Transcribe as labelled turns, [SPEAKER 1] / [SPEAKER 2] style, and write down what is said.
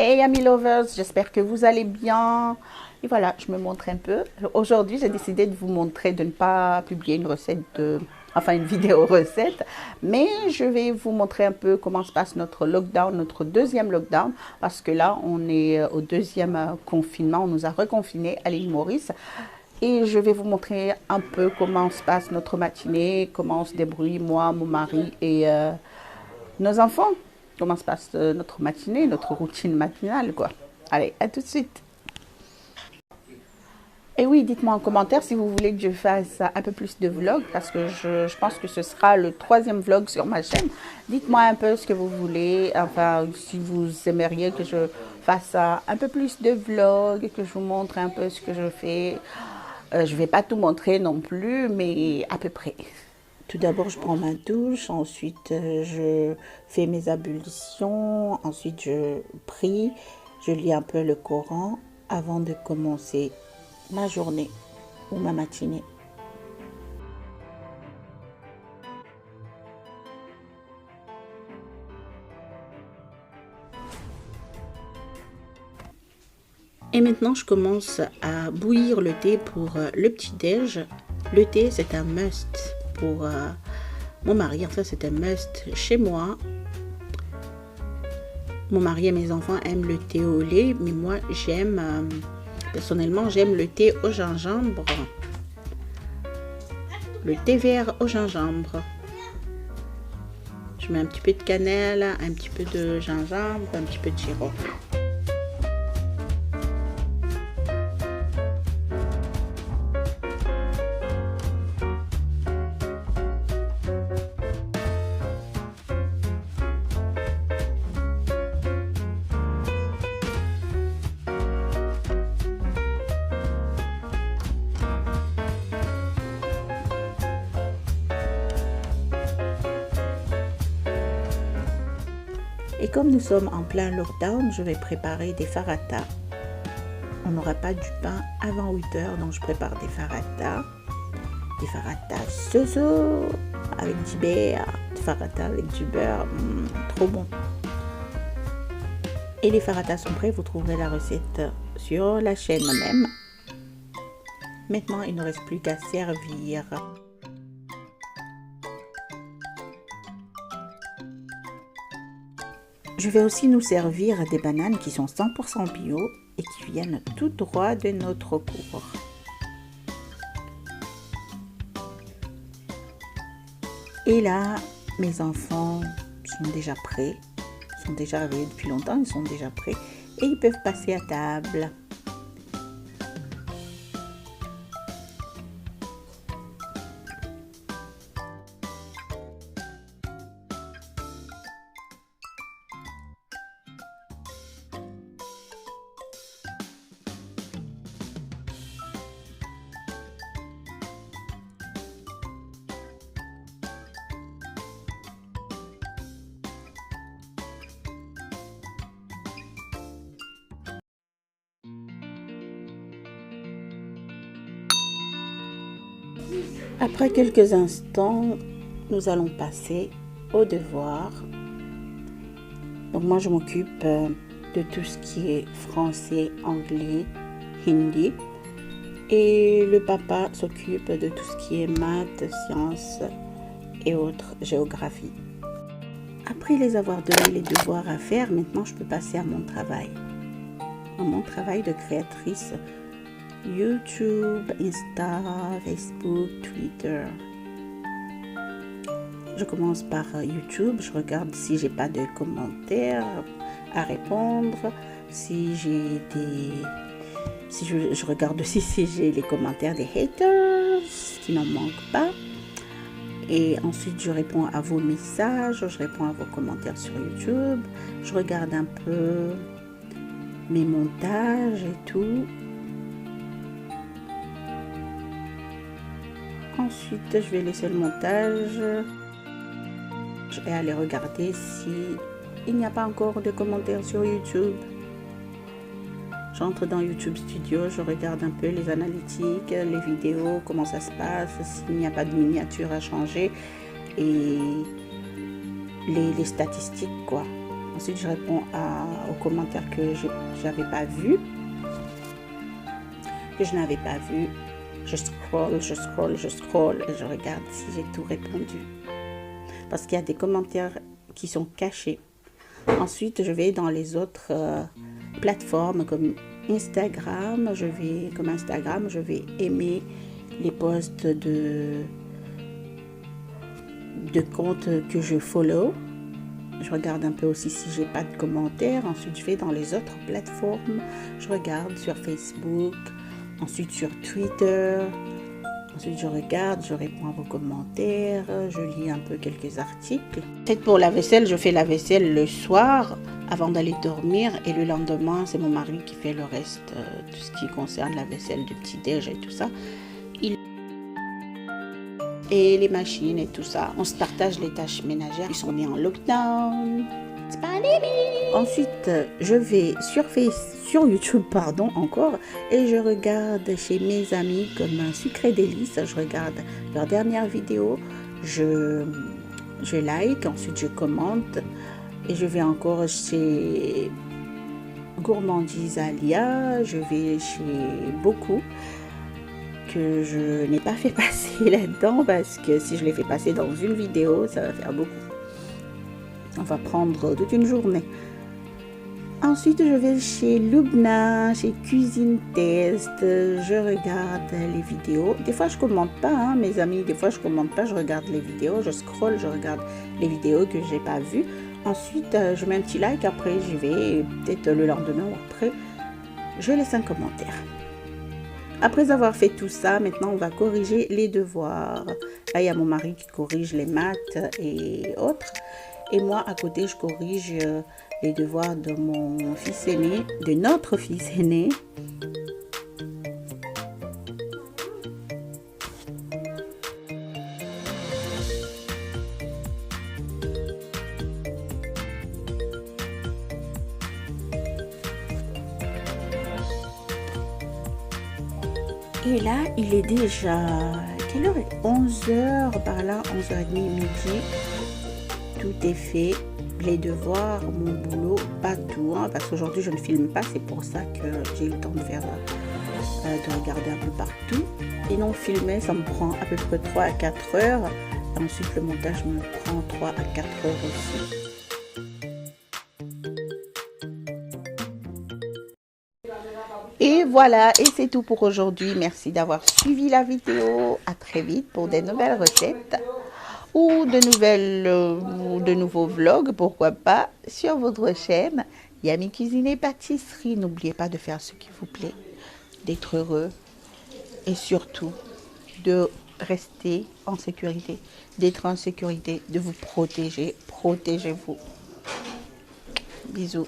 [SPEAKER 1] Hey amis lovers, j'espère que vous allez bien. Et voilà, je me montre un peu. Aujourd'hui, j'ai décidé de vous montrer, de ne pas publier une recette, enfin une vidéo recette, mais je vais vous montrer un peu comment se passe notre lockdown, notre deuxième lockdown, parce que là, on est au deuxième confinement, on nous a reconfinés à l'île Maurice. Et je vais vous montrer un peu comment se passe notre matinée, comment on se débrouille, moi, mon mari et nos enfants. Comment se passe notre matinée, notre routine matinale, quoi. Allez, à tout de suite. Et oui, dites-moi en commentaire si vous voulez que je fasse un peu plus de vlogs, parce que je pense que ce sera le troisième vlog sur ma chaîne. Dites-moi un peu ce que vous voulez, enfin, si vous aimeriez que je fasse un peu plus de vlogs, que je vous montre un peu ce que je fais. Je ne vais pas tout montrer non plus, mais à peu près. Tout d'abord, je prends ma douche, ensuite je fais mes ablutions, ensuite je prie, je lis un peu le Coran avant de commencer ma journée ou ma matinée. Et maintenant, je commence à bouillir le thé pour le petit-déj. Le thé, c'est un must pour mon mari, enfin c'est un must chez moi. Mon mari et mes enfants aiment le thé au lait, mais moi j'aime, personnellement j'aime le thé au gingembre. Le thé vert au gingembre. Je mets un petit peu de cannelle, un petit peu de gingembre, un petit peu de girofle. Et comme nous sommes en plein lockdown, je vais préparer des farhatas. On n'aura pas du pain avant 8 heures, donc je prépare des farhatas. Des farhatas soso avec du beurre, des farhatas avec du beurre, trop bon. Et les farhatas sont prêts, vous trouverez la recette sur la chaîne même. Maintenant, il ne reste plus qu'à servir. Je vais aussi nous servir des bananes qui sont 100% bio et qui viennent tout droit de notre cour. Et là, mes enfants sont déjà prêts. Ils sont déjà réveillés depuis longtemps, ils sont déjà prêts et ils peuvent passer à table. Après quelques instants, nous allons passer aux devoirs. Donc moi, je m'occupe de tout ce qui est français, anglais, hindi. Et le papa s'occupe de tout ce qui est maths, sciences et autres, géographie. Après les avoir donné les devoirs à faire, maintenant je peux passer à mon travail. À mon travail de créatrice YouTube, Insta, Facebook, Twitter. Je commence par YouTube, je regarde si j'ai pas de commentaires à répondre, si j'ai des... Si je regarde aussi si j'ai les commentaires des haters, qui n'en manquent pas. Et ensuite, je réponds à vos messages, je réponds à vos commentaires sur YouTube. Je regarde un peu mes montages et tout. Ensuite, je vais laisser le montage. Je vais aller regarder si il n'y a pas encore de commentaires sur YouTube. J'entre dans YouTube Studio, je regarde un peu les analytiques, les vidéos, comment ça se passe, s'il n'y a pas de miniature à changer et les statistiques quoi. Ensuite, je réponds aux commentaires que je n'avais pas vus. Que je n'avais pas vu. Je scroll et je regarde si j'ai tout répondu. Parce qu'il y a des commentaires qui sont cachés. Ensuite, je vais dans les autres plateformes comme Instagram. Je vais aimer les posts de comptes que je follow. Je regarde un peu aussi si j'ai pas de commentaires. Ensuite, je vais dans les autres plateformes. Je regarde sur Facebook. Ensuite sur Twitter, ensuite je regarde, je réponds à vos commentaires, je lis un peu quelques articles. Peut-être pour la vaisselle, je fais la vaisselle le soir avant d'aller dormir et le lendemain, c'est mon mari qui fait le reste, tout ce qui concerne la vaisselle du petit-déj et tout ça. Et les machines et tout ça, on se partage les tâches ménagères. Ils sont mis en lockdown. Ensuite, je vais sur YouTube, encore, et je regarde chez mes amis comme un Sucré Délices. Je regarde leurs dernières vidéos, je like, ensuite je commente, et je vais encore chez Gourmandise Alia, je vais chez beaucoup que je n'ai pas fait passer là-dedans parce que si je les fais passer dans une vidéo, ça va faire beaucoup. On va prendre toute une journée. Ensuite, je vais chez Lubna, chez Cuisine Test. Je regarde les vidéos. Des fois, je commente pas, mes amis. Des fois, je commente pas. Je regarde les vidéos. Je scrolle, je regarde les vidéos que j'ai pas vues. Ensuite, je mets un petit like. Après, j'y vais. Peut-être le lendemain ou après, je laisse un commentaire. Après avoir fait tout ça, maintenant, on va corriger les devoirs. Là, il y a mon mari qui corrige les maths et autres. Et moi, à côté, je corrige les devoirs de mon fils aîné, de notre fils aîné. Et là, il est déjà... Quelle heure est 11h par là, 11h30, midi. Tout est fait, les devoirs, mon boulot, pas tout, parce qu'aujourd'hui je ne filme pas, c'est pour ça que j'ai eu le temps de faire, de regarder un peu partout. Sinon filmer, ça me prend à peu près 3 à 4 heures, et ensuite le montage me prend 3 à 4 heures aussi. Et voilà, et c'est tout pour aujourd'hui. Merci d'avoir suivi la vidéo. À très vite pour des nouvelles recettes. Ou de nouveaux vlogs, pourquoi pas, sur votre chaîne Yami Cuisine et Pâtisserie. N'oubliez pas de faire ce qui vous plaît, d'être heureux et surtout de rester en sécurité, d'être en sécurité, de vous protéger. Protégez-vous. Bisous.